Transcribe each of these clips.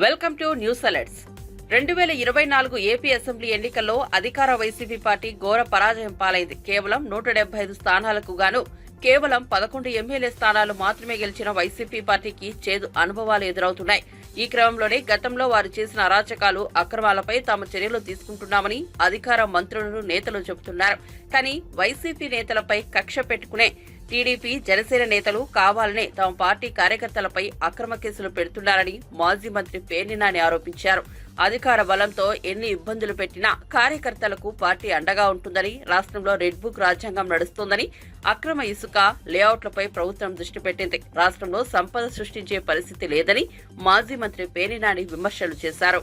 Welcome to news alerts. 2024 AP assembly ఎన్నికల్లో అధికార YCP party ఘోర పరాజయం పాలైంది. కేవలం 175 స్థానాలకు గాను కేవలం 11 ఎమ్మెల్యే స్థానాలు మాత్రమే గెలిచిన వైసీపీ పార్టీకి చేదు అనుభవాలు ఎదురవుతున్నాయి. ఈ క్రమంలోనే గతంలో వారు చేసిన అరాచకాలు, అక్రమాలపై తాము చర్యలు తీసుకుంటున్నామని అధికార మంత్రులు, నేతలు చెబుతున్నారు. కానీ వైసీపీ నేతలపై కక్ష పెట్టుకునే టీడీపీ, జనసేన నేతలు కావాలనే తమ పార్టీ కార్యకర్తలపై అక్రమ కేసులు పెడుతున్నారని మాజీ మంత్రి పేర్ని నాని ఆరోపించారు. అధికార బలంతో ఎన్ని ఇబ్బందులు పెట్టినా కార్యకర్తలకు పార్టీ అండగా ఉంటుందని, రాష్ట్రంలో రెడ్ బుక్ రాజ్యాంగం నడుస్తోందని, అక్రమ ఇసుక లేఅవుట్లపై ప్రభుత్వం దృష్టి పెట్టింది. రాష్ట్రంలో సంపద సృష్టించే పరిస్థితి లేదని మాజీ మంత్రి పేర్ని నాని విమర్శలు చేశారు.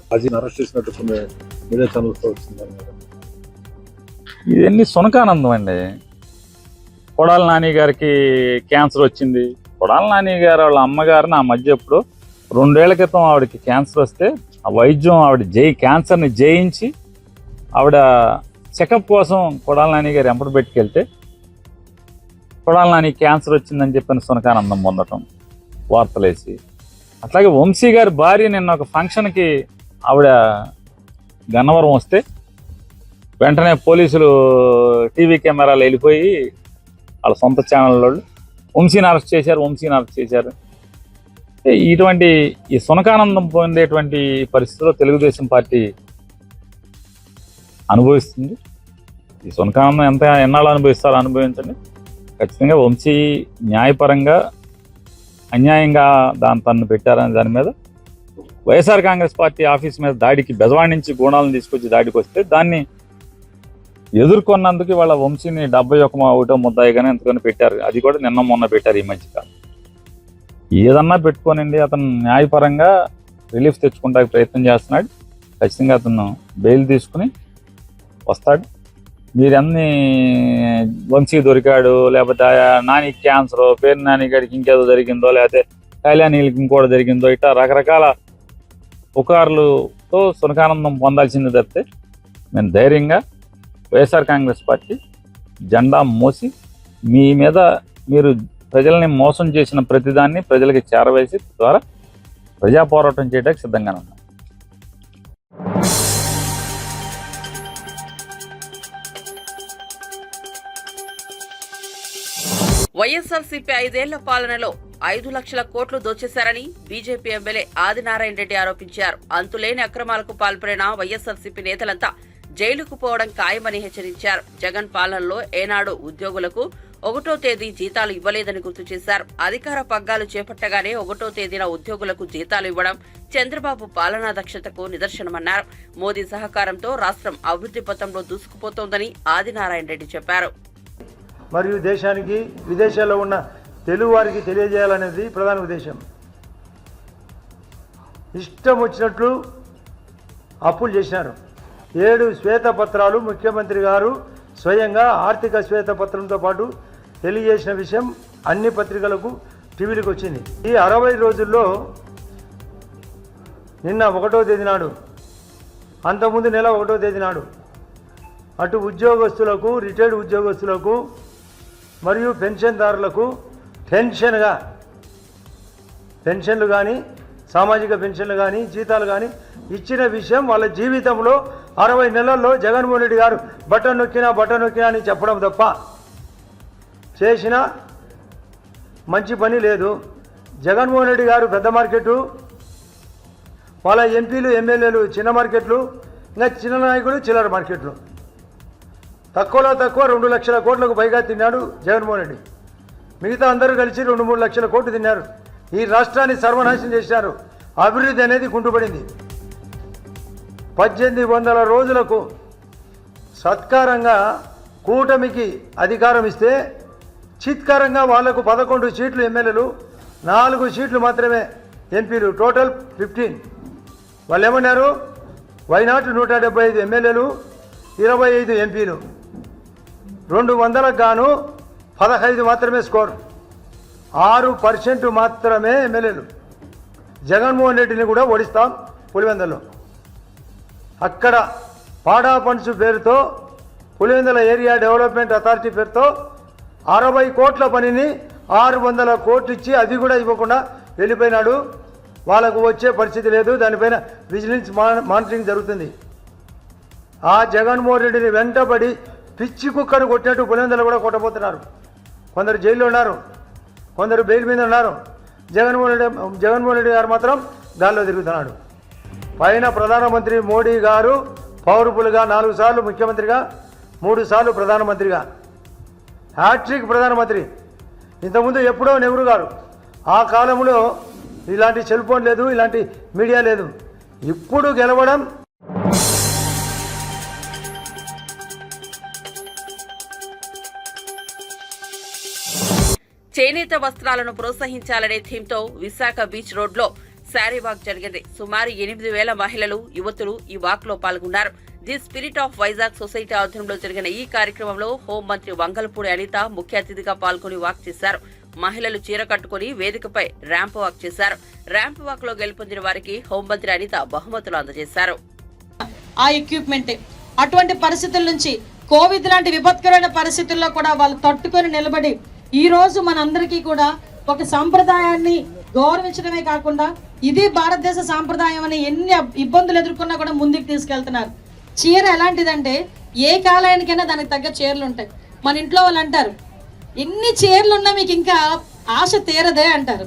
ఇవన్నీ సునకానందం అండి. కొడాల నాని గారికి క్యాన్సర్ వచ్చింది. కొడాల నాని గారు వాళ్ళ అమ్మగారు నా మధ్య ఎప్పుడు 2 ఏళ్ల క్రితం ఆవిడకి క్యాన్సర్ వస్తే ఆ వైద్యం ఆవిడ క్యాన్సర్ని జయించి ఆవిడ చెకప్ కోసం కొడాల నాని గారు ఎంపటి పెట్టుకెళ్తే కొడాల నాని క్యాన్సర్ వచ్చిందని చెప్పిన సునకానందం పొందటం వార్తలేసి. అట్లాగే వంశీ గారి భార్య నిన్న ఒక ఫంక్షన్కి ఆవిడ గన్నవరం వస్తే వెంటనే పోలీసులు టీవీ కెమెరాలు వెళ్ళిపోయి వాళ్ళ సొంత ఛానల్ వాళ్ళు వంశీని అరెస్ట్ చేశారు. ఇటువంటి ఈ సునకానందం పొందేటువంటి పరిస్థితుల్లో తెలుగుదేశం పార్టీ అనుభవిస్తుంది. ఈ సునకానందం ఎన్నాళ్ళు అనుభవిస్తారో అనుభవించండి. ఖచ్చితంగా వంశీ న్యాయపరంగా అన్యాయంగా తన్ను పెట్టారనే దాని మీద వైఎస్ఆర్ కాంగ్రెస్ పార్టీ ఆఫీస్ మీద దాడికి బెజవాడి నుంచి గూణాలను తీసుకొచ్చి దాడికి వస్తే దాన్ని ఎదుర్కొన్నందుకు వాళ్ళ వంశీని 71 ముద్దాయిగానే ఎంతకొని పెట్టారు. అది కూడా నిన్న మొన్న పెట్టారు. ఈ మధ్యకాలం ఏదన్నా పెట్టుకోనండి, అతను న్యాయపరంగా రిలీఫ్ తెచ్చుకుంటానికి ప్రయత్నం చేస్తున్నాడు. ఖచ్చితంగా అతను బెయిల్ తీసుకుని వస్తాడు. మీరన్నీ వంశీ దొరికాడు, లేకపోతే నాని క్యాన్సర్, పేరు నాని గారికి ఇంకేదో జరిగిందో, లేకపోతే కళ్యాణికి ఇంకోటి జరిగిందో, ఇట్లా రకరకాల పుకార్లతో సునకానందం పొందాల్సింది తప్పితే మేము ధైర్యంగా వైఎస్ఆర్ కాంగ్రెస్ పార్టీ జెండా మోసి మీ మీద మీరు ప్రజల్ని మోసం చేసిన ప్రతిదాన్ని ప్రజలకి చేరవేసి ద్వారా ప్రజా పోరాటం చేయడానికి సిద్ధంగానే ఉన్నాం. వైఎస్ఆర్సీపీ 5 ఏళ్ల పాలనలో 5 లక్షల కోట్లు దోచేశారని బీజేపీ ఎమ్మెల్యే ఆదినారాయణ రెడ్డి ఆరోపించారు. అంతులేని అక్రమాలకు పాల్పడిన వైఎస్ఆర్సీపీ నేతలంతా జైలుకు పోవడం ఖాయమని హెచ్చరించారు. జగన్ పాలనలో ఏనాడు ఉద్యోగులకు 1వ తేదీ జీతాలు ఇవ్వలేదని గుర్తు చేశారు. అధికార పగ్గాలు చేపట్టగానే 1వ తేదీన ఉద్యోగులకు జీతాలు ఇవ్వడం చంద్రబాబు పాలనా దక్షతకు నిదర్శనమన్నారు. మోదీ సహకారంతో రాష్ట్రం అభివృద్ధి పథంలో దూసుకుపోతోందని ఆదినారాయణ రెడ్డి చెప్పారు. మరియు దేశానికి, విదేశాల్లో ఉన్న తెలుగు వారికి తెలియజేయాలనేది ప్రధాన ఉద్దేశం. ఇష్టం వచ్చినట్లు అప్పులు చేసినారు. 7 శ్వేతపత్రాలు ముఖ్యమంత్రి గారు స్వయంగా ఆర్థిక శ్వేతపత్రంతో పాటు తెలియజేసిన విషయం అన్ని పత్రికలకు, టీవీలకు వచ్చింది. ఈ 60 రోజుల్లో నిన్న 1వ తేదీ నాడు, అంతకుముందు నెల 1వ తేదీ నాడు అటు ఉద్యోగస్తులకు, రిటైర్డ్ ఉద్యోగస్తులకు మరియు పెన్షన్దారులకు పెన్షన్లు కానీ, సామాజిక పెన్షన్లు కానీ, జీతాలు కానీ ఇచ్చిన విషయం వాళ్ళ జీవితంలో 60 నెలల్లో జగన్మోహన్ రెడ్డి గారు బటన్ నొక్కినా అని చెప్పడం తప్ప చేసిన మంచి పని లేదు. జగన్మోహన్ రెడ్డి గారు పెద్ద మార్కెట్లు, వాళ్ళ ఎంపీలు, ఎమ్మెల్యేలు చిన్న మార్కెట్లు, ఇంకా చిన్న నాయకులు చిల్లర మార్కెట్లు. తక్కువలో తక్కువ 2 లక్షల కోట్లకు పైగా తిన్నాడు జగన్మోహన్ రెడ్డి. మిగతా అందరూ కలిసి 2-3 లక్షల కోట్లు తిన్నారు. ఈ రాష్ట్రాన్ని సర్వనాశనం చేశారు. అభివృద్ధి అనేది కుంటుపడింది. 1800 రోజులకు సత్కారంగా కూటమికి అధికారం ఇస్తే చిత్కారంగా వాళ్లకు 11 సీట్లు ఎమ్మెల్యేలు, 4 సీట్లు మాత్రమే ఎంపీలు, టోటల్ 15. వాళ్ళు ఏమన్నారు? వైనాట్ 175 ఎమ్మెల్యేలు, 25 ఎంపీలు, 200కు గాను 15 మాత్రమే స్కోర్, 6% మాత్రమే ఎమ్మెల్యేలు. జగన్మోహన్ రెడ్డిని కూడా ఓడిస్తాం పులివెందులలో. అక్కడ పాడా ఫండ్స్ పేరుతో, పులివెందుల ఏరియా డెవలప్మెంట్ అథారిటీ పేరుతో 60 కోట్ల పనిని 600 కోట్లు ఇచ్చి అది కూడా ఇవ్వకుండా వెళ్ళిపోయినాడు. వాళ్ళకు వచ్చే పరిస్థితి లేదు. దానిపైన విజిలెన్స్ మానిటరింగ్ జరుగుతుంది. ఆ జగన్మోహన్ రెడ్డిని వెంటబడి పిచ్చి కుక్కను కొట్టినట్టు పులివెందులు కూడా కొట్టబోతున్నారు. కొందరు జైల్లో ఉన్నారు, కొందరు బెయిల్ మీద ఉన్నారు. జగన్మోహన్ రెడ్డి గారు మాత్రం గాల్లో తిరుగుతున్నాడు. పైన ప్రధానమంత్రి మోడీ గారు పవర్ఫుల్గా 4 సార్లు ముఖ్యమంత్రిగా, 3 సార్లు ప్రధానమంత్రిగా, హ్యాట్రిక్ ప్రధానమంత్రి. ఇంతకుముందు ఎప్పుడో నెహ్రూ గారు. ఆ కాలంలో ఇలాంటి సెల్ ఫోన్ లేదు, ఇలాంటి మీడియా లేదు. ఇప్పుడు గెలవడం చేనేత వస్త్రాలను ప్రోత్సహించాలనే థీమ్తో విశాఖ బీచ్ రోడ్లో శారీ వాక్ జరిగింది. సుమారు 8,000 మహిళలు, యువతులు ఈ వాక్ లో పాల్గొన్నారు. The spirit of Vizag society ఆధ్వర్యంలో జరిగిన ఈ కార్యక్రమంలో హోంమంత్రి వంగలపూడి అనిత ముఖ్య అతిథిగా పాల్గొని వాక్ చేశారు. మహిళలు చీర కట్టుకుని వేదికపై ర్యాంప్ వాక్ చేశారు. ర్యాంప్ వాక్ లో గెలుపొందిన వారికి హోంమంత్రి అనిత బహుమతులు అందజేశారు. ఆ ఎక్విప్మెంట్ అటువంటి పరిస్థితుల నుంచి కోవిడ్ లాంటి విపత్కరమైన పరిస్థితుల్లో కూడా వాళ్ళు తట్టుకొని నిలబడి ఈ రోజు మనందరికీ కూడా ఒక సాంప్రదాయాన్ని గౌరవించడమే కాకుండా ఇది భారతదేశ సాంప్రదాయం అని ఎన్ని ఇబ్బందులు ఎదుర్కొన్నా కూడా ముందుకు తీసుకెళ్తున్నారు. చీర ఎలాంటిదంటే ఏ కాలానికైనా దానికి తగ్గ చీరలు ఉంటాయి. మన ఇంట్లో వాళ్ళు అంటారు, ఎన్ని చీరలు ఉన్నా మీకు ఇంకా ఆశ తీరదే అంటారు.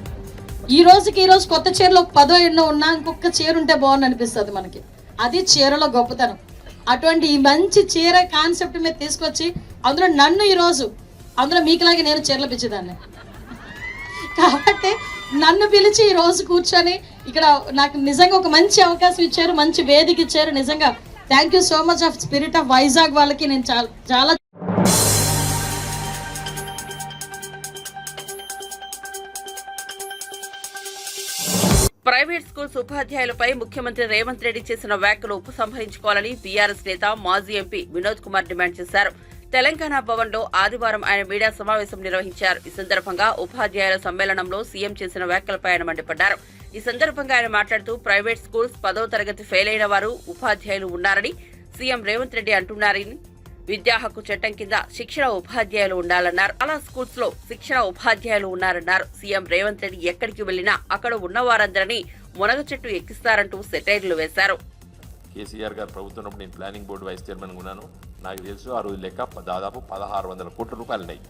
ఈ రోజు కొత్త చీరలు 10 ఎన్నో ఉన్నా ఇంకొక చీర ఉంటే బాగుంది అనిపిస్తుంది మనకి. అది చీరలో గొప్పతనం. అటువంటి ఈ మంచి చీర కాన్సెప్ట్ మీద తీసుకొచ్చి అందులో నన్ను ఈరోజు అందులో మీకులాగే నేను చీరలు పిచ్చేదాన్ని కాబట్టి నన్ను పిలిచి ఈ రోజు కూర్చొని ఇక్కడ నాకు నిజంగా ఒక మంచి అవకాశం ఇచ్చారు, మంచి వేదిక ఇచ్చారు. నిజంగా thank you so much of spirit of Vizag వాళ్ళకి నేను చాలా ప్రైవేట్ స్కూల్స్ ఉపాధ్యాయులపై ముఖ్యమంత్రి రేవంత్ రెడ్డి చేసిన వ్యాఖ్యలు ఉపసంహరించుకోవాలని బీఆర్ఎస్ నేత మాజీ ఎంపీ వినోద్ కుమార్ డిమాండ్ చేశారు. తెలంగాణ భవన్ లో ఆదివారం ఆయన మీడియా సమావేశం నిర్వహించారు. ఈ సందర్భంగా ఉపాధ్యాయుల సమ్మేళనంలో సీఎం చేసిన వ్యాఖ్యలపై ఆయన మండిపడ్డారు. ఈ సందర్భంగా ఆయన మాట్లాడుతూ ప్రైవేట్ స్కూల్స్ 10వ తరగతి ఫెయిల్ అయిన వారు ఉపాధ్యాయులు ఉన్నారని సీఎం రేవంత్ రెడ్డి అంటున్నారని, విద్యా హక్కు చట్టం కింద శిక్షణ ఉపాధ్యాయులు ఉండాలన్నారు. అలా స్కూల్స్ లో శిక్షణ ఉపాధ్యాయులు ఉన్నారన్నారు. సీఎం రేవంత్ రెడ్డి ఎక్కడికి వెళ్లినా అక్కడ ఉన్న వారందరినీ మునగ చెట్టు ఎక్కిస్తారంటూ సెటైర్లు వేశారు. కేసీఆర్ గారు ప్రభుత్వం నేను ప్లానింగ్ బోర్డు వైస్ చైర్మన్ ఉన్నాను. నాకు తెలుసు ఆ రోజు లెక్క దాదాపు 1600 కోట్ల రూపాయలు ఉన్నాయి.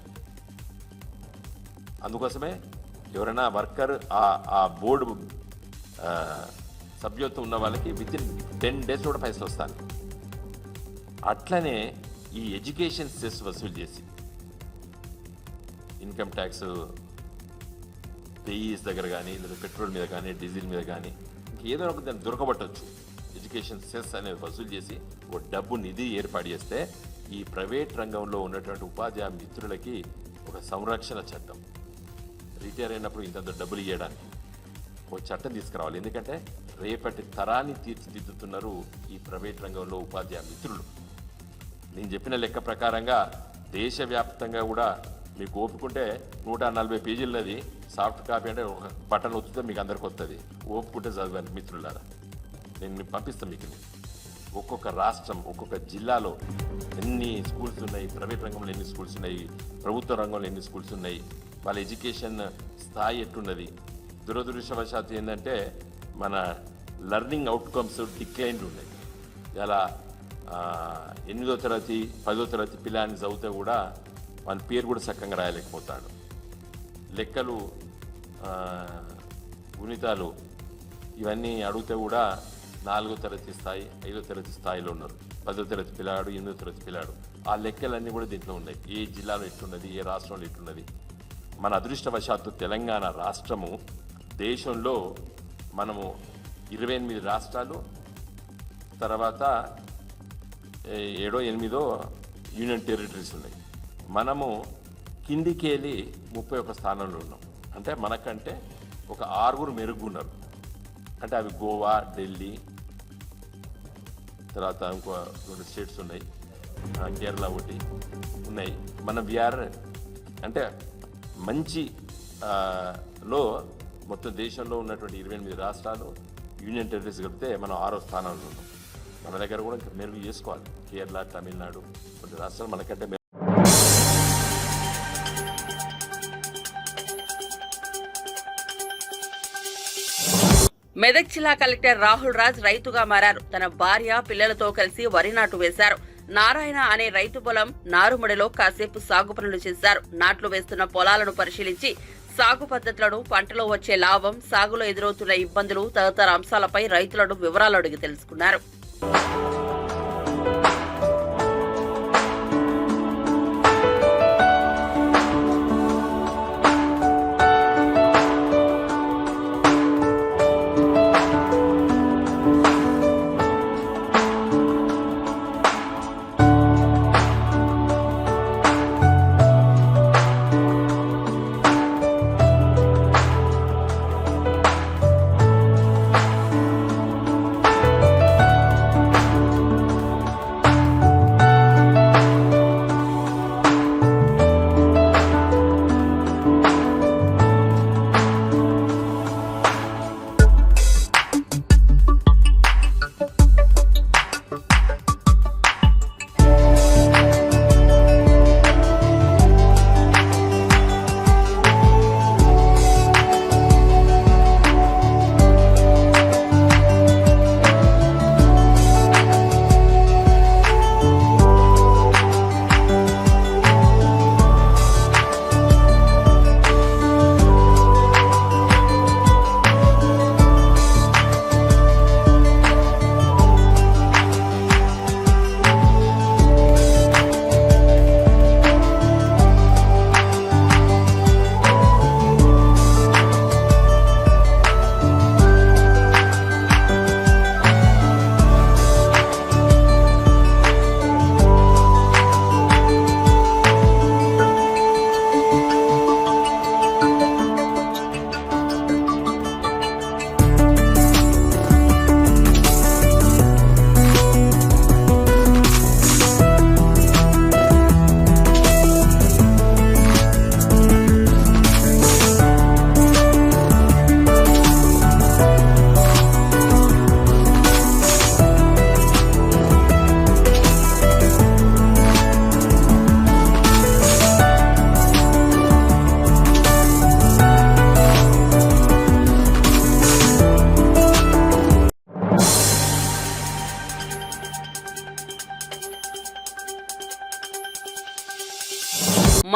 అందుకోసమే ఎవరైనా వర్కర్ ఆ బోర్డు సభ్యత్వం ఉన్న వాళ్ళకి వితిన్ 10 days కూడా పైసలు వస్తాయి. అట్లనే ఈ ఎడ్యుకేషన్ సెస్ వసూలు చేసి ఇన్కమ్ ట్యాక్స్ పేఈస్ దగ్గర కానీ లేదా పెట్రోల్ మీద కానీ డీజిల్ మీద కానీ ఇంకేదో ఒక దాన్ని దొరకబట్టవచ్చు. ఎడ్యుకేషన్ సెస్ అనేది వసూలు చేసి ఒక డబ్బు నిధి ఏర్పాటు చేస్తే ఈ ప్రైవేట్ రంగంలో ఉన్నటువంటి ఉపాధ్యాయ మిత్రులకి ఒక సంరక్షణ చట్టం, రిటైర్ అయినప్పుడు ఇంత డబ్బులు ఇవ్వడానికి ఒక చట్టం తీసుకురావాలి. ఎందుకంటే రేపటి తరాన్ని తీర్చిదిద్దుతున్నారు ఈ ప్రైవేట్ రంగంలో ఉపాధ్యాయ మిత్రులు. నేను చెప్పిన లెక్క ప్రకారంగా దేశవ్యాప్తంగా కూడా మీకు ఓపుకుంటే 140 పేజీలది సాఫ్ట్ కాపీ అంటే ఒక బటన్ వస్తుందో మీకు అందరికి వస్తుంది. ఓపుకుంటే చదవండి మిత్రులారా, నేను మీకు పంపిస్తాను. మీకు ఒక్కొక్క రాష్ట్రం ఒక్కొక్క జిల్లాలో ఎన్ని స్కూల్స్ ఉన్నాయి, ప్రైవేట్ రంగంలో ఎన్ని స్కూల్స్ ఉన్నాయి, ప్రభుత్వ రంగంలో ఎన్ని స్కూల్స్ ఉన్నాయి, వాళ్ళ ఎడ్యుకేషన్ స్థాయి ఎట్టున్నది. దురదృష్టవశాత్తు ఏంటంటే మన లెర్నింగ్ అవుట్కమ్స్ డిక్లైన్డ్ ఉన్నాయి. ఇలా 8వ తరగతి 10వ తరగతి పిల్లాన్ని చదివితే కూడా వాళ్ళ పేరు కూడా చక్కగా రాయలేకపోతాడు. లెక్కలు గుణితాలు ఇవన్నీ అడిగితే కూడా 4వ తరగతి స్థాయి 5వ తరగతి స్థాయిలో ఉన్నారు. 10వ తరగతి పిల్లాడు 8వ తరగతి పిల్లాడు ఆ లెక్కలన్నీ కూడా దీంట్లో ఉన్నాయి. ఏ జిల్లాలో ఎట్లున్నది, ఏ రాష్ట్రంలో ఎట్లున్నది. మన అదృష్టవశాత్తు తెలంగాణ రాష్ట్రము దేశంలో మనము 28 రాష్ట్రాలు తర్వాత 7 8 యూనియన్ టెరిటరీస్ ఉన్నాయి. మనము కిందికెళ్ళి 31 స్థానంలో ఉన్నాం. అంటే మనకంటే ఒక 6 మెరుగున్నారు. అంటే అవి గోవా, ఢిల్లీ, తర్వాత ఇంకో 2 స్టేట్స్ ఉన్నాయి, కేరళ ఒకటి ఉన్నాయి. మన విఆర్ అంటే మంచి లో మొత్తం దేశంలో ఉన్నటువంటి 28 రాష్ట్రాలు యూనియన్ టెరిటరీస్ కలిపితే మనం 6వ స్థానంలో ఉన్నాం. మన దగ్గర కూడా ఇంకా మెరుగు చేసుకోవాలి. కేరళ, తమిళనాడు కొన్ని రాష్ట్రాలు మనకంటే మెదక్ జిల్లా కలెక్టర్ రాహుల్ రాజ్ రైతుగా మారారు. తన భార్య పిల్లలతో కలిసి వరి నాటు వేశారు. నారాయణ అనే రైతు పొలం నారుమడిలో కాసేపు సాగు పనులు చేశారు. నాట్లు వేస్తున్న పొలాలను పరిశీలించి సాగు పద్ధతులను, పంటలో వచ్చే లాభం, సాగులో ఎదురవుతున్న ఇబ్బందులు తదితర అంశాలపై రైతులను వివరాలు అడిగి తెలుసుకున్నారు.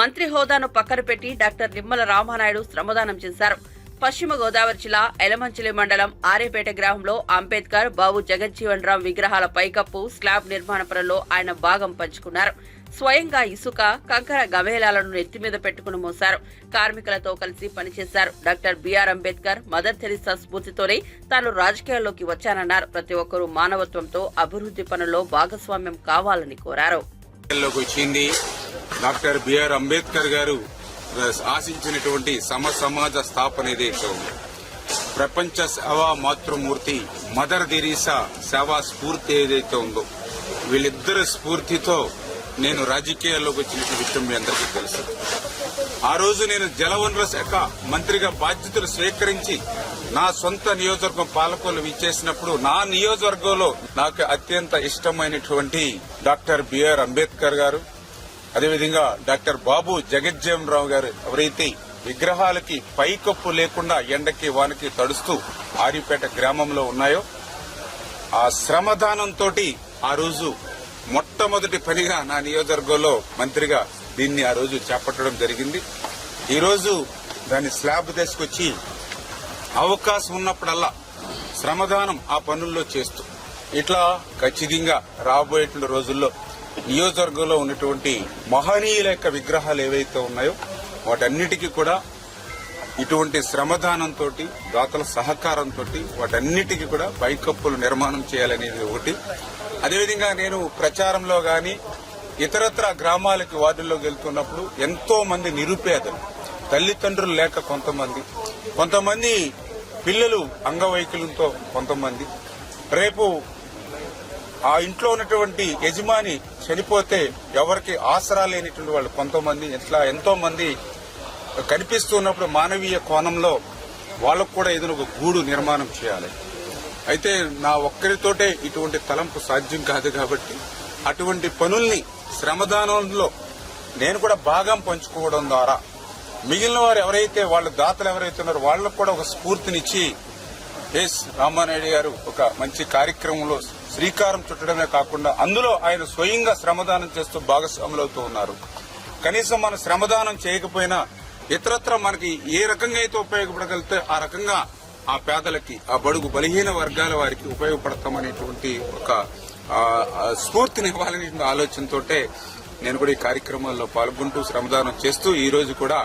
మంత్రి హోదాను పక్కన పెట్టి డాక్టర్ నిమ్మల రామానాయుడు శ్రమదానం చేశారు. పశ్చిమ గోదావరి జిల్లా ఎలమంచిలి మండలం ఆరేపేట గ్రామంలో అంబేద్కర్, బాబు జగజ్జీవన్ రామ్ విగ్రహాల పైకప్పు, స్లాబ్ నిర్మాణ పనుల్లో ఆయన భాగం పంచుకున్నారు. స్వయంగా ఇసుక, కంకర గవేలాలను నెత్తిమీద పెట్టుకుని మోశారు. కార్మికులతో కలిసి పనిచేశారు. Doctor BR Ambedkar, Mother Teresa స్ఫూర్తితోనే తాను రాజకీయాల్లోకి వచ్చానన్నారు. ప్రతి ఒక్కరూ మానవత్వంతో అభివృద్ధి పనుల్లో భాగస్వామ్యం కావాలని కోరారు. డాక్టర్ బిఆర్ అంబేద్కర్ గారు ఆశించినటువంటి సమాజ స్థాపన ఏదైతే ఉంది, ప్రపంచ సేవా మాతృమూర్తి మదర్ తెరీసా సేవా స్ఫూర్తి ఏదైతే ఉందో, వీళ్ళిద్దరి స్ఫూర్తితో నేను రాజకీయాల్లోకి వచ్చిన విషయం మీ అందరికీ తెలుసు. ఆ రోజు నేను జలవనరుల శాఖ మంత్రిగా బాధ్యతలు స్వీకరించి నా సొంత నియోజకవర్గం పాలకొల్లు విచ్చేసినప్పుడు నా నియోజకవర్గంలో నాకు అత్యంత ఇష్టమైనటువంటి డాక్టర్ బిఆర్ అంబేద్కర్ గారు, అదేవిధంగా డాక్టర్ బాబు జగజ్జీవన్ రావు గారు ఎవరైతే విగ్రహాలకి పైకప్పు లేకుండా ఎండకి వానకి తడుస్తూ ఆరిపేట గ్రామంలో ఉన్నాయో, ఆ శ్రమదానంతో ఆ రోజు మొట్టమొదటి పనిగా నా నియోజకవర్గంలో మంత్రిగా దీన్ని ఆ రోజు చేపట్టడం జరిగింది. ఈ రోజు దాన్ని స్లాబ్ తీసుకొచ్చి అవకాశం ఉన్నప్పుడల్లా శ్రమదానం ఆ పనుల్లో చేస్తూ ఇట్లా ఖచ్చితంగా రాబోయేటువంటి రోజుల్లో నియోజకవర్గంలో ఉన్నటువంటి మహనీయుల యొక్క విగ్రహాలు ఏవైతే ఉన్నాయో వాటన్నిటికీ కూడా ఇటువంటి శ్రమదానంతో, దాతల సహకారంతో వాటన్నిటికీ కూడా పైకప్పులు నిర్మాణం చేయాలనేది ఒకటి. అదేవిధంగా నేను ప్రచారంలో గాని ఇతరత్ర గ్రామాలకి వార్డుల్లోకి వెళ్తున్నప్పుడు ఎంతో మంది నిరుపేదలు, తల్లిదండ్రులు లేక కొంతమంది పిల్లలు అంగవైకల్యంతో, కొంతమంది రేపు ఆ ఇంట్లో ఉన్నటువంటి యజమాని చనిపోతే ఎవరికి ఆసరా లేనిటువంటి వాళ్ళు కొంతమంది, ఇట్లా ఎంతో మంది కనిపిస్తున్నప్పుడు మానవీయ కోణంలో వాళ్ళకు కూడా ఏదైనా ఒక గూడు నిర్మాణం చేయాలి. అయితే నా ఒక్కరితోటే ఇటువంటి తలంపు సాధ్యం కాదు కాబట్టి అటువంటి పనుల్ని శ్రమదానంలో నేను కూడా భాగం పంచుకోవడం ద్వారా మిగిలిన వారు ఎవరైతే వాళ్ళ దాతలు ఎవరైతే ఉన్నారో వాళ్ళకు కూడా ఒక స్ఫూర్తినిచ్చి ఎస్ రామానాయుడు గారు ఒక మంచి కార్యక్రమంలో శ్రీకారం చుట్టడమే కాకుండా అందులో ఆయన స్వయంగా శ్రమదానం చేస్తూ భాగస్వాములవుతూ ఉన్నారు. కనీసం మనం శ్రమదానం చేయకపోయినా ఇతరత్ర మనకి ఏ రకంగా అయితే ఉపయోగపడగలిగితే ఆ రకంగా ఆ పేదలకి, ఆ బడుగు బలహీన వర్గాల వారికి ఉపయోగపడతామనేటువంటి ఒక స్ఫూర్తినివ్వాలనే ఆలోచనతోటే నేను కూడా ఈ కార్యక్రమాల్లో పాల్గొంటూ శ్రమదానం చేస్తూ ఈ రోజు కూడా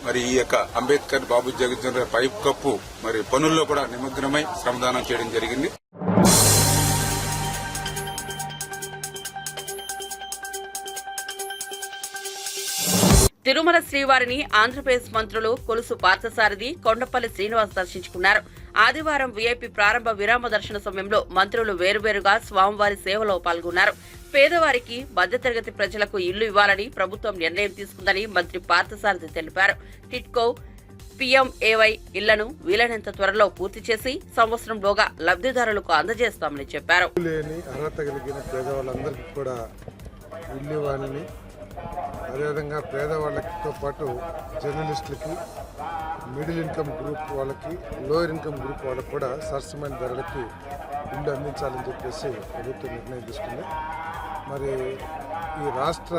మరి ఈ యొక్క అంబేద్కర్ బాబు జగజ్జీవన్ రామ్ పైప్ కప్పు మరి పనుల్లో కూడా నిమగ్నమై శ్రమదానం చేయడం జరిగింది. తిరుమల శ్రీవారిని ఆంధ్రప్రదేశ్ మంత్రులు కొలుసు పార్థసారథి, కొండపల్లి శ్రీనివాస్ దర్శించుకున్నారు. ఆదివారం వీఐపీ ప్రారంభ విరామ దర్శన సమయంలో మంత్రులు వేరువేరుగా స్వామివారి సేవలో పాల్గొన్నారు. పేదవారికి, మధ్యతరగతి ప్రజలకు ఇల్లు ఇవ్వాలని ప్రభుత్వం నిర్ణయం తీసుకుందని మంత్రి పార్థసారథి తెలిపారు. టిట్కో, పీఎంఏవై ఇళ్లను వీలైనంత త్వరలో పూర్తి చేసి సంవత్సరంలోగా లబ్ధిదారులకు అందజేస్తామని చెప్పారు. అర్హత కలిగిన పేదవాళ్ళందరికీ కూడా ఇల్లు ఇవ్వాలని, అదేవిధంగా పేదవాళ్ళతో పాటు జర్నలిస్టులకి, మిడిల్ ఇన్కమ్ గ్రూప్ వాళ్ళకి, లోయర్ ఇన్కమ్ గ్రూప్ వాళ్ళకి కూడా సరసమైన ధరలకి ఇల్లు అందించాలని చెప్పేసి ప్రభుత్వం నిర్ణయం తీసుకుంది. మరి ఈ రాష్ట్ర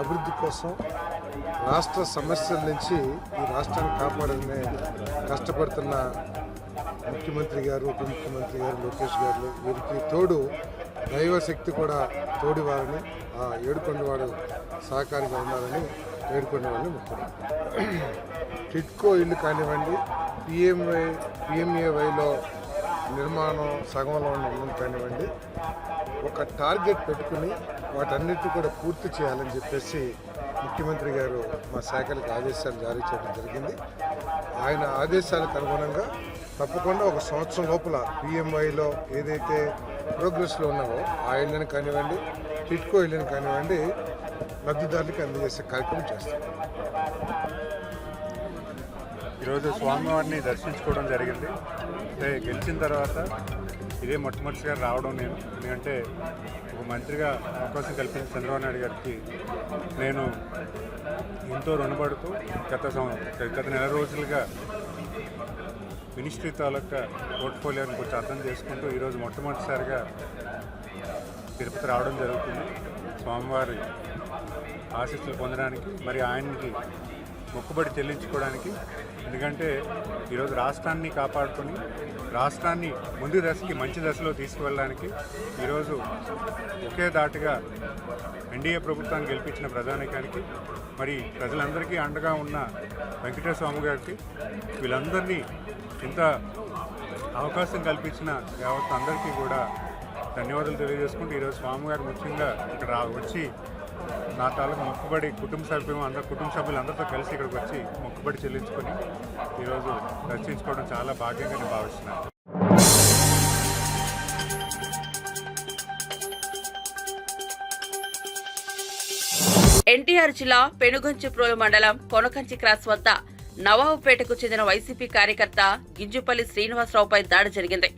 అభివృద్ధి కోసం, రాష్ట్ర సమస్యల నుంచి ఈ రాష్ట్రాన్ని కాపాడాలని కష్టపడుతున్న ముఖ్యమంత్రి గారు, ఉప ముఖ్యమంత్రి గారు, లోకేష్ గారు, వీరికి తోడు దైవశక్తి కూడా తోడివారని, ఆ ఏడుకొండవాడు సహకారిగా ఉండాలని ఏడుకొండవాడిని ముఖ్యమంత్రి. టిట్కో ఇల్లు కానివ్వండి, పిఎంఏవైలో నిర్మాణం సగంలో ఉన్న ఇల్లు కానివ్వండి, ఒక టార్గెట్ పెట్టుకుని వాటన్నిటిని కూడా పూర్తి చేయాలని చెప్పేసి ముఖ్యమంత్రి గారు మా శాఖలకు ఆదేశాలు జారీ చేయడం జరిగింది. ఆయన ఆదేశాలకు అనుగుణంగా తప్పకుండా ఒక సంవత్సరం లోపల పిఎంఐలో ఏదైతే ప్రోగ్రెస్లో ఉన్నావో ఆ ఇళ్ళని కానివ్వండి, టిట్కో ఇళ్ళని కానివ్వండి, లబ్ధిదారులకి అందజేసే కార్యక్రమం చేస్తాం. ఈరోజు స్వామివారిని దర్శించుకోవడం జరిగింది. అంటే గెలిచిన తర్వాత ఇదే మొట్టమొదటిగా రావడం నేను, ఎందుకంటే ఒక మంత్రిగా అవకాశం కల్పించిన చంద్రబాబు నాయుడు గారికి నేను ఎంతో రుణపడుతూ గత నెల రోజులుగా మినిస్ట్రీ తాలూకా పోర్ట్ఫోలియోని కొంచెం అర్థం చేసుకుంటూ ఈరోజు మొట్టమొదటిసారిగా తిరుపతి రావడం జరుగుతుంది. స్వామివారి ఆశీస్సులు పొందడానికి, మరి ఆయనకి మొక్కుబడి చెల్లించుకోవడానికి. ఎందుకంటే ఈరోజు రాష్ట్రాన్ని కాపాడుకొని రాష్ట్రాన్ని ముందు దశకి మంచి దశలో తీసుకువెళ్ళడానికి ఈరోజు ఒకే దాటిగా ఎన్డీఏ ప్రభుత్వాన్ని గెలిపించిన ప్రధానికానికి, మరి ప్రజలందరికీ అండగా ఉన్న వెంకటేశ్వర స్వామి గారికి, వీళ్ళందరినీ ఇంత అవకాశం కల్పించిన యావత్ అందరికీ కూడా ధన్యవాదాలు తెలియజేసుకుంటూ ఈరోజు స్వామివారు ముఖ్యంగా ఇక్కడ వచ్చి నా తాలూకు మొక్కుబడి కుటుంబ సభ్యులందరితో కలిసి ఇక్కడికి వచ్చి మొక్కుబడి చెల్లించుకొని ఈరోజు దర్శించుకోవడం చాలా భాగ్యంగా నేను భావిస్తున్నాను. ఎన్టీఆర్ జిల్లా పెనుగంచిప్రోలు మండలం కొనకంచి క్రాస్ వద్ద నవాబుపేటకు చెందిన వైసీపీ కార్యకర్త గింజుపల్లి శ్రీనివాసరావుపై దాడి జరిగింది.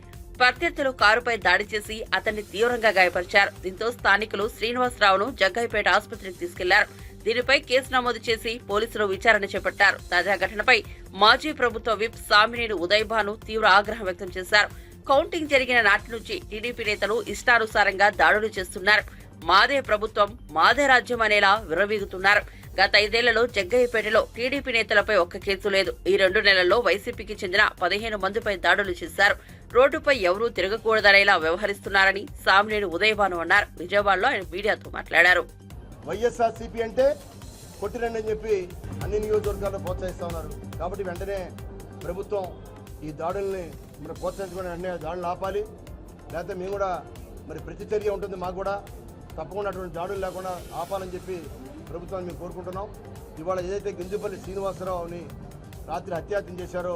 ప్రత్యర్థులు కారుపై దాడి చేసి అతన్ని తీవ్రంగా గాయపరిచారు. దీంతో స్థానికులు శ్రీనివాసరావును జగ్గయ్యపేట ఆసుపత్రికి తీసుకెళ్లారు. దీనిపై కేసు నమోదు చేసి పోలీసులు విచారణ చేపట్టారు. తాజా ఘటనపై మాజీ ప్రభుత్వ విప్ సామినేని ఉదయభాను తీవ్ర ఆగ్రహం వ్యక్తం చేశారు. కౌంటింగ్ జరిగిన నాటి నుంచి టీడీపీ నేతలు ఇష్టానుసారంగా దాడులు చేస్తున్నారు. మాదే ప్రభుత్వం, మాదే రాజ్యం అనేలా విర్రవీగుతున్నారు. గత 5 ఏళ్లలో జగ్గయ్యపేటలో టీడీపీ నేతలపై ఒక్క కేసు లేదు. ఈ 2 నెలల్లో వైసీపీకి చెందిన 15 మందిపై దాడులు చేశారు. రోడ్డుపై ఎవరూ తిరగకూడదనేలా వ్యవహరిస్తున్నారని సామినేని ఉదయభాను అన్నారు. విజయవాడలో ఆయన మీడియాతో మాట్లాడారు. వైఎస్ఆర్సీపీ అంటే కొట్టిరండి అని చెప్పి అన్ని నియోజకవర్గాల్లో ప్రోత్సహిస్తూ ఉన్నారు. కాబట్టి వెంటనే ప్రభుత్వం ఈ దాడుల్ని మరి ప్రోత్సహించుకుని వెంటనే దాడులు ఆపాలి. లేకపోతే మేము కూడా మరి ప్రతిచర్య ఉంటుంది, మాకు కూడా తప్పకుండా అటువంటి దాడులు లేకుండా ఆపాలని చెప్పి ప్రభుత్వాన్ని మేము కోరుకుంటున్నాం. ఇవాళ ఏదైతే గింజుపల్లి శ్రీనివాసరావుని రాత్రి హత్యాయత్నం చేశారో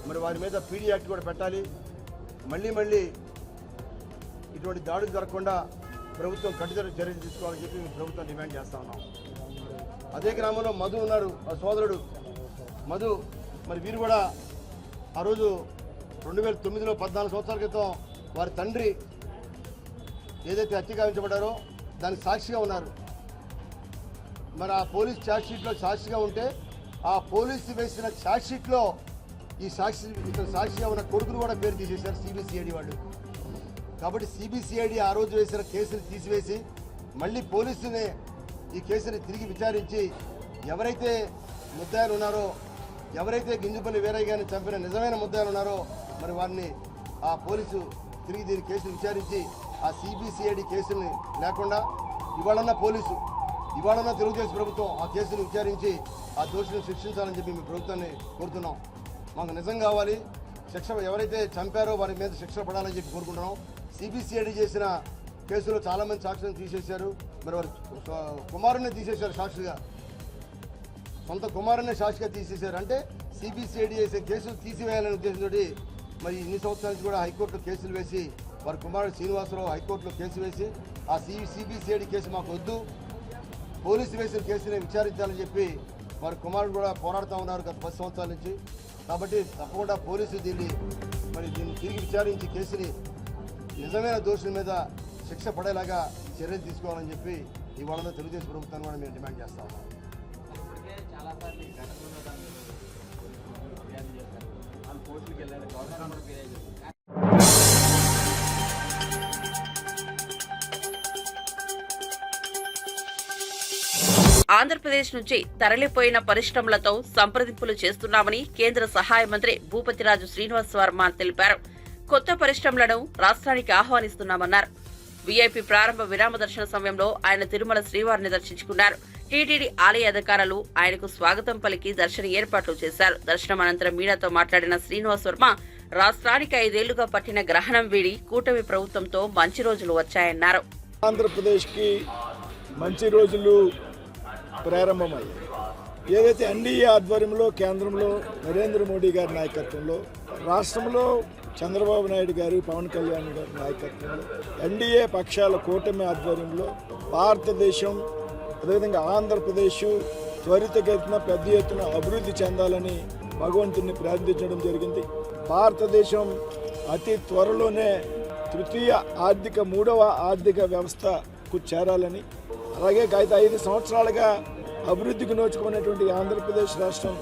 మరి వారి మీద పీడీ యాక్ట్ కూడా పెట్టాలి. మళ్ళీ ఇటువంటి దాడులు జరగకుండా ప్రభుత్వం కఠిన చర్యలు తీసుకోవాలని చెప్పి మేము ప్రభుత్వం డిమాండ్ చేస్తా ఉన్నాం. అదే గ్రామంలో మధు ఉన్నారు, ఆ సోదరుడు మధు. మరి వీరు కూడా ఆ రోజు 2009లో 14 సంవత్సరాల క్రితం వారి తండ్రి ఏదైతే హత్య గావించబడ్డారో దానికి సాక్షిగా ఉన్నారు. మరి ఆ పోలీస్ ఛార్జ్షీట్లో సాక్షిగా ఉంటే ఆ పోలీసు వేసిన ఛార్జ్షీట్లో ఈ సాక్షిగా ఉన్న కొడుకును కూడా పేరు తీసేశారు సిబిసిఐడి వాళ్ళు. కాబట్టి సిబిసిఐడి ఆ రోజు వేసిన కేసుని తీసివేసి మళ్ళీ పోలీసునే ఈ కేసుని తిరిగి విచారించి ఎవరైతే ముద్దాయిలు ఉన్నారో, ఎవరైతే గింజపల్లి వీరయ్య గారిని చంపిన నిజమైన ముద్దాయిలు ఉన్నారో మరి వారిని ఆ పోలీసు తిరిగి దీని కేసును విచారించి ఆ సిబిసిఐడి కేసుని లేకుండా ఇవాళన్న పోలీసు, ఇవాళన్న తెలుగుదేశం ప్రభుత్వం ఆ కేసును విచారించి ఆ దోషులను శిక్షించాలని చెప్పి మీ ప్రభుత్వాన్ని కోరుతున్నాం. మాకు నిజం కావాలి, శిక్ష ఎవరైతే చంపారో వారి మీద శిక్ష పడాలని చెప్పి కోరుకుంటున్నాం. సిబిసిఐడి చేసిన కేసులో చాలామంది సాక్షులను తీసేశారు. మరి వారి కుమారుని తీసేశారు సాక్షిగా, సొంత కుమారుని సాక్షిగా తీసేశారు. అంటే సిబిసిఐడి చేసే కేసులు తీసివేయాలనే ఉద్దేశంతో మరి ఇన్ని సంవత్సరాల నుంచి కూడా హైకోర్టులో కేసులు వేసి వారి కుమారుడు శ్రీనివాసరావు హైకోర్టులో కేసు వేసి ఆ సిబిసిఐడి కేసు మాకు వద్దు, పోలీసు వేసిన కేసుని విచారించాలని చెప్పి వారి కుమారుడు కూడా పోరాడుతూ ఉన్నారు గత 10 సంవత్సరాల నుంచి. కాబట్టి తప్పకుండా పోలీసు దీన్ని తిరిగి విచారించి కేసుని నిజమైన దోషుల మీద శిక్ష పడేలాగా చర్యలు తీసుకోవాలని చెప్పి ఇవాళ తెలుగుదేశం ప్రభుత్వాన్ని కూడా మేము డిమాండ్ చేస్తా ఉన్నాం. ఆంధ్రప్రదేశ్ నుంచి తరలిపోయిన పరిశ్రమలతో సంప్రదింపులు చేస్తున్నామని కేంద్ర సహాయ మంత్రి భూపతిరాజు శ్రీనివాస్ వర్మ తెలిపారు. కొత్త పరిశ్రమలను రాష్ట్రానికి ఆహ్వానిస్తున్నామన్నారు. వీఐపీ ప్రారంభ విరామ దర్శన సమయంలో ఆయన తిరుమల శ్రీవారిని దర్శించుకున్నారు. టీటీడీ ఆలయ అధికారులు ఆయనకు స్వాగతం పలికి దర్శన ఏర్పాట్లు చేశారు. దర్శనం అనంతరం మీడియాతో మాట్లాడిన శ్రీనివాస్ వర్మ రాష్ట్రానికి 5 ఏళ్లుగా పట్టిన గ్రహణం వీడి కూటమి ప్రభుత్వంతో మంచి రోజులు వచ్చాయన్నారు. ఆంధ్రప్రదేశ్కి మంచి రోజులు ప్రారంభమయ్యాయి. ఏదైతే ఎన్డీఏ ఆధ్వర్యంలో కేంద్రంలో నరేంద్ర మోడీ గారి నాయకత్వంలో, రాష్ట్రంలో చంద్రబాబు నాయుడు గారు, పవన్ కళ్యాణ్ గారి నాయకత్వంలో, ఎన్డీఏ పక్షాల కూటమి ఆధ్వర్యంలో భారతదేశం అదేవిధంగా ఆంధ్రప్రదేశ్ త్వరితగతిన పెద్ద ఎత్తున అభివృద్ధి చెందాలని భగవంతుని ప్రార్థించడం జరిగింది. భారతదేశం అతి త్వరలోనే మూడవ ఆర్థిక వ్యవస్థకు చేరాలని, అలాగే గత 5 సంవత్సరాలుగా అభివృద్ధికి నోచుకున్నటువంటి ఆంధ్రప్రదేశ్ రాష్ట్రం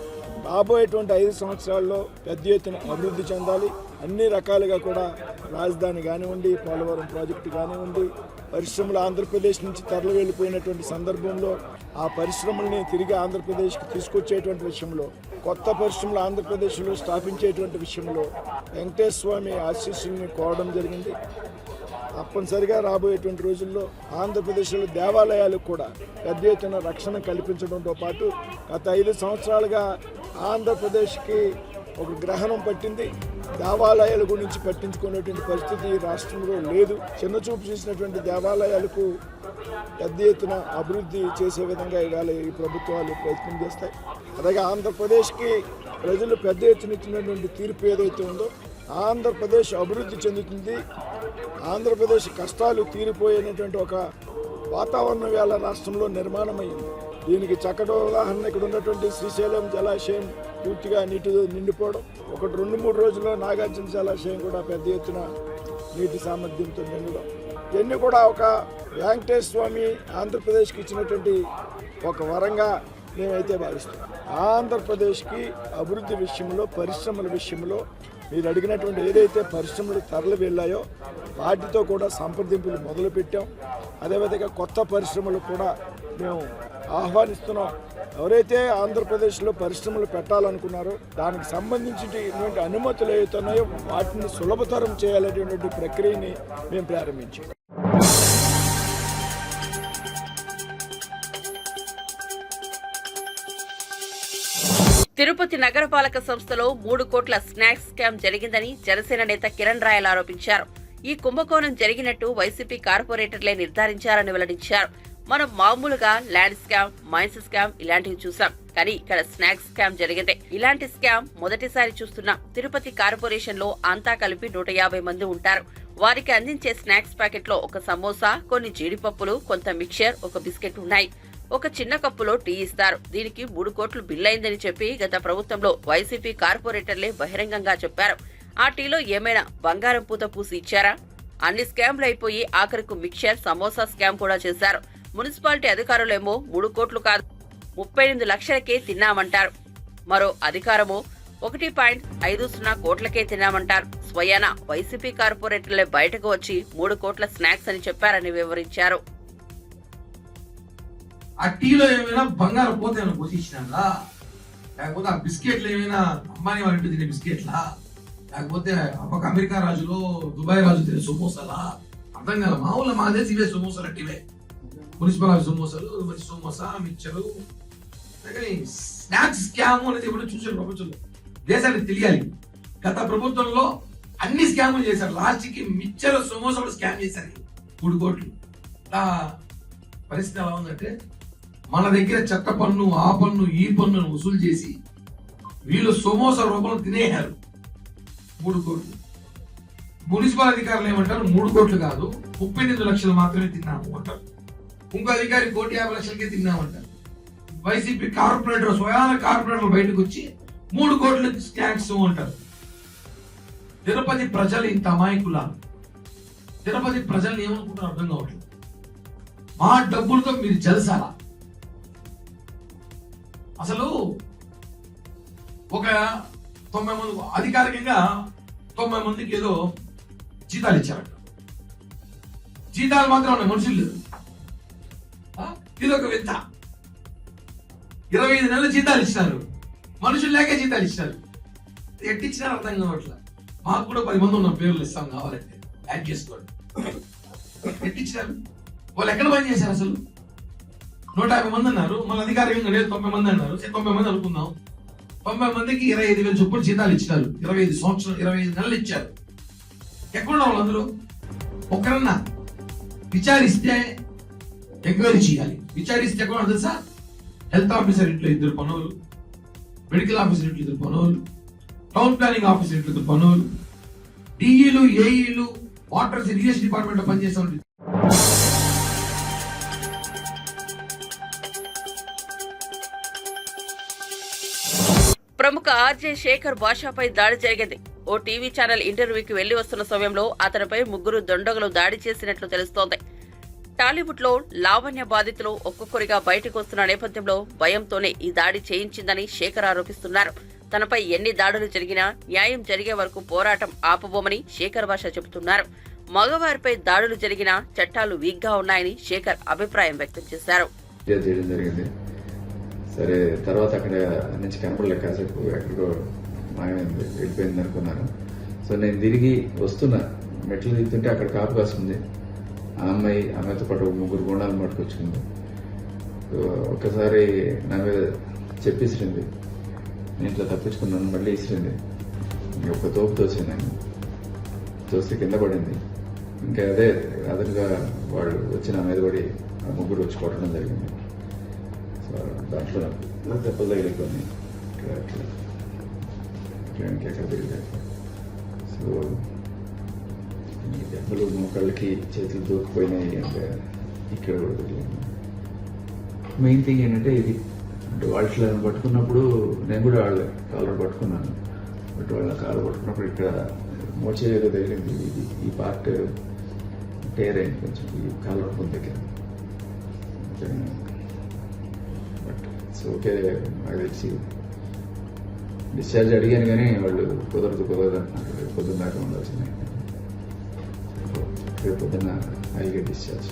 రాబోయేటువంటి 5 సంవత్సరాల్లో పెద్ద ఎత్తున అభివృద్ధి చెందాలి. అన్ని రకాలుగా కూడా రాజధాని కానివ్వండి, పోలవరం ప్రాజెక్టు కానివ్వండి, పరిశ్రమలు ఆంధ్రప్రదేశ్ నుంచి తరలి వెళ్ళిపోయినటువంటి సందర్భంలో ఆ పరిశ్రమల్ని తిరిగి ఆంధ్రప్రదేశ్కి తీసుకొచ్చేటువంటి విషయంలో, కొత్త పరిశ్రమలు ఆంధ్రప్రదేశ్లో స్థాపించేటువంటి విషయంలో వెంకటేశ్వర స్వామి ఆశీస్సుల్ని కోరడం జరిగింది. తప్పనిసరిగా రాబోయేటువంటి రోజుల్లో ఆంధ్రప్రదేశ్లో దేవాలయాలకు కూడా పెద్ద ఎత్తున రక్షణ కల్పించడంతో పాటు గత 5 సంవత్సరాలుగా ఆంధ్రప్రదేశ్కి ఒక గ్రహణం పట్టింది. దేవాలయాల గురించి పట్టించుకునేటువంటి పరిస్థితి ఈ రాష్ట్రంలో లేదు. చిన్నచూపు చూసినటువంటి దేవాలయాలకు పెద్ద ఎత్తున అభివృద్ధి చేసే విధంగా ఇవాళ ఈ ప్రభుత్వాలు ప్రయత్నం చేస్తాయి. అలాగే ఆంధ్రప్రదేశ్కి ప్రజలు పెద్ద ఎత్తున ఇచ్చినటువంటి తీర్పు ఏదైతే ఉందో, ఆంధ్రప్రదేశ్ అభివృద్ధి చెందుతుంది, ఆంధ్రప్రదేశ్ కష్టాలు తీరిపోయినటువంటి ఒక వాతావరణం వేళ రాష్ట్రంలో నిర్మాణమైంది. దీనికి చక్కటి ఉదాహరణ ఇక్కడ ఉన్నటువంటి శ్రీశైలం జలాశయం పూర్తిగా నీటితో నిండిపోవడం, 2-3 రోజుల్లో నాగార్జున జలాశయం కూడా పెద్ద ఎత్తున నీటి సామర్థ్యంతో నిండడం, ఇవన్నీ కూడా ఒక వెంకటేశ్వర స్వామి ఆంధ్రప్రదేశ్కి ఇచ్చినటువంటి ఒక వరంగా మేమైతే భావిస్తున్నాం. ఆంధ్రప్రదేశ్కి అభివృద్ధి విషయంలో, పరిశ్రమల విషయంలో మీరు అడిగినటువంటి ఏదైతే పరిశ్రమలు తరలి వెళ్ళాయో వాటితో కూడా సంప్రదింపులు మొదలుపెట్టాం. అదేవిధంగా కొత్త పరిశ్రమలు కూడా మేము ఆహ్వానిస్తున్నాం. ఎవరైతే ఆంధ్రప్రదేశ్లో పరిశ్రమలు పెట్టాలనుకున్నారో దానికి సంబంధించినటువంటి అనుమతులు ఏవైతున్నాయో వాటిని సులభతరం చేయాలనేటువంటి ప్రక్రియని మేము ప్రారంభించాం. తిరుపతి నగరపాలక సంస్థలో 3 కోట్ల స్నాక్స్ స్కామ్ జరిగిందని జనసేన నేత కిరణ్ రాయల్ ఆరోపించారు. ఈ కుంభకోణం జరిగినట్టు వైసీపీ కార్పొరేటర్లే నిర్ధారించారని వెల్లడించారు. మనం మామూలుగా ల్యాండ్ స్కామ్, మైన్స్ స్కామ్ ఇలాంటివి చూసాం, కానీ ఇక్కడ స్నాక్స్ స్కామ్ జరిగింది. ఇలాంటి స్కామ్ మొదటిసారి చూస్తున్నాం. తిరుపతి కార్పొరేషన్ లో అంతా కలిపి 150 మంది ఉంటారు. వారికి అందించే స్నాక్స్ ప్యాకెట్ లో ఒక సమోసా, కొన్ని జీడిపప్పులు, కొంత మిక్చర్, ఒక బిస్కెట్ ఉన్నాయి. ఒక చిన్న కప్పులో టీ ఇస్తారు. దీనికి 3 కోట్లు బిల్లయిందని చెప్పి గత ప్రభుత్వంలో వైసీపీ కార్పొరేటర్లే బహిరంగంగా చెప్పారు. ఆ టీలో ఏమైనా బంగారం పూత పూసి ఇచ్చారా? అన్ని స్కామ్లు అయిపోయి ఆఖరికి మిక్చర్, సమోసా స్కామ్ కూడా చేశారు. మున్సిపాలిటీ అధికారులేమో 3 కోట్లు కాదు 38 లక్షలకే తిన్నామంటారు. మరో అధికారమో 1.50 కోట్లకే తిన్నామంటారు. స్వయాన వైసీపీ కార్పొరేటర్లే బయటకు వచ్చి 3 కోట్ల స్నాక్స్ అని చెప్పారని వివరించారు. ఆ టీలో ఏమైనా బంగారం పోతే ఏమైనా పోషించినా, లేకపోతే ఆ బిస్కెట్లు ఏమైనా అంబానీ వాళ్ళ ఇంటి తినే బిస్కెట్లా, లేకపోతే ఒక అమెరికా రాజులో దుబాయ్ రాజు తినే సమోసాలా, అర్థం కాదు. మామూలు మా దేశం ఇవే సమోసాలు అట్టివే, మున్సిపల్ ఆఫీస్ సమోసాలు, మంచి సమోసా, మిక్చరు. స్నాక్స్ స్కామ్ అనేది ఎప్పుడో చూసారు ప్రపంచంలో. దేశానికి తెలియాలి. గత ప్రభుత్వంలో అన్ని స్కాములు చేశారు. లాస్ట్ కి మిక్చర్ సమోసా కూడా స్కామ్ చేశారు 3 కోట్లు. పరిస్థితి ఎలా ఉందంటే, మన దగ్గర చెత్త పన్ను, ఆ పన్ను, ఈ పన్నును వసూలు చేసి వీళ్ళు సమోసా రూపంలో తినేయారు 3 కోట్లు. మున్సిపల్ అధికారులు ఏమంటారు, 3 కోట్లు కాదు 38 లక్షలు మాత్రమే తిన్నాము అంటారు. ఇంకో అధికారి 1,50,00,000కే తిన్నామంటారు. వైసీపీ కార్పొరేటర్, స్వయాన కార్పొరేటర్లు బయటకు వచ్చి 3 కోట్ల స్నాక్స్ అంటారు. తిరుపతి ప్రజలు ఇంత అమాయకులా? తిరుపతి ప్రజల్ని ఏమనుకుంటారు అర్థం కావట్లేదు. మా డబ్బులతో మీరు జలసాలా? అసలు ఒక 90 మంది అధికారికంగా 90 మందికి ఏదో జీతాలు ఇచ్చారట. జీతాలు మాత్రం ఉన్నాయి, మనుషులు లేదు. ఇదొక వింత. 25 నెలలు జీతాలు ఇచ్చినారు, మనుషులు లేక జీతాలు ఇచ్చినారు. ఎట్టిచ్చినారు అర్థం కావట్లేదు. మాకు కూడా 10 మంది ఉన్న పేర్లు ఇస్తాం, కావాలంటే యాడ్ చేసుకోండి. ఎట్టిచ్చినారు? వాళ్ళు ఎక్కడ పని చేశారు? అసలు 150 మంది అన్నారు, మళ్ళీ అధికారికంగా లేదు 90 మంది అన్నారు. 90 మంది అనుకుందాం. 90 మందికి 25,000 చొప్పున జీతాలు ఇచ్చినారు. 25 సంవత్సరాలు, 25 నెలలు ఇచ్చారు. ఎక్కడున్నా వాళ్ళందరూ? ఒకరన్నా విచారిస్తే ఎంక్వైరీ చేయాలి. విచారిస్తే ఎక్కడ తెలుసా? హెల్త్ ఆఫీసర్ ఇంట్లో 2 పనులు, మెడికల్ ఆఫీసర్ ఇంట్లో 2 పనులు, టౌన్ ప్లానింగ్ ఆఫీసర్ ఇంట్లో 2 పనులు, డిఈలు, ఏఈలు, వాటర్ ఇరిగేషన్ డిపార్ట్మెంట్ లో పనిచేసే వాళ్ళు. ప్రముఖ ఆర్జే శేఖర్ భాషాపై దాడి జరిగింది. ఓ టీవీ ఛానల్ ఇంటర్వ్యూకి వెళ్లి వస్తున్న సమయంలో అతనిపై 3 దుండగులు దాడి చేసినట్లు తెలుస్తోంది. టాలీవుడ్ లో లావణ్య బాధితులు ఒక్కొక్కరిగా బయటకు వస్తున్న నేపథ్యంలో భయంతోనే ఈ దాడి చేయించిందని శేఖర్ ఆరోపిస్తున్నారు. తనపై ఎన్ని దాడులు జరిగినా న్యాయం జరిగే వరకు పోరాటం ఆపబోమని శేఖర్ భాష చెబుతున్నారు. మగవారిపై దాడులు జరిగినా చట్టాలు వీక్గా ఉన్నాయని శేఖర్ అభిప్రాయం వ్యక్తం చేశారు. సరే, తర్వాత అక్కడ నుంచి కనపడలేదు, కాసేపు ఎక్కడికో మాయమైంది, వెళ్ళిపోయింది అనుకున్నాను. సో నేను తిరిగి వస్తున్నా, మెట్లు దిగుతుంటే అక్కడ కాపు కాస్తుంది. ఆ అమ్మాయితో పాటు 3 గుండాలను పట్టుకొచ్చుకుంది. ఒక్కసారి నా మీద చెప్పిసిరింది, నేను ఇట్లా తప్పించుకున్నాను, మళ్ళీ ఇసిరింది. ఒక తోపు తోసాను, నేను తోస్తే కింద పడింది. ఇంకా అదే అదనుగా వాళ్ళు వచ్చి నా మీద పడి 3 వచ్చి కొట్టడం జరిగింది. సో దాంట్లో నాకు దెబ్బలు తగిలిపోయి ఇంకెక్కడ తిరిగారు. సో ఈ దెబ్బలు మోకాళ్ళకి చేతులు దూకిపోయినాయి. అంటే ఇక్కడ కూడా తిరిగింది. మెయిన్ థింగ్ ఏంటంటే ఇది, అంటే వాళ్ళ పట్టుకున్నప్పుడు నేను కూడా వాళ్ళ కాలర్ పట్టుకున్నాను. బట్ వాళ్ళ కాలు పట్టుకున్నప్పుడు ఇక్కడ మోచే ఏదో తగిలింది. ఈ పార్ట్ టేర్ అయింది కొంచెం, ఈ కాలర్ పొంది దగ్గర. But it's okay. నాకు తెలిసి డిశ్చార్జ్ అడిగాను కానీ వాళ్ళు కుదరదు అంటున్నారు. పొద్దున్న దాకా ఉండాల్సిందే. రేపు పొద్దున్న ఐ గెట్ డిశ్చార్జ్.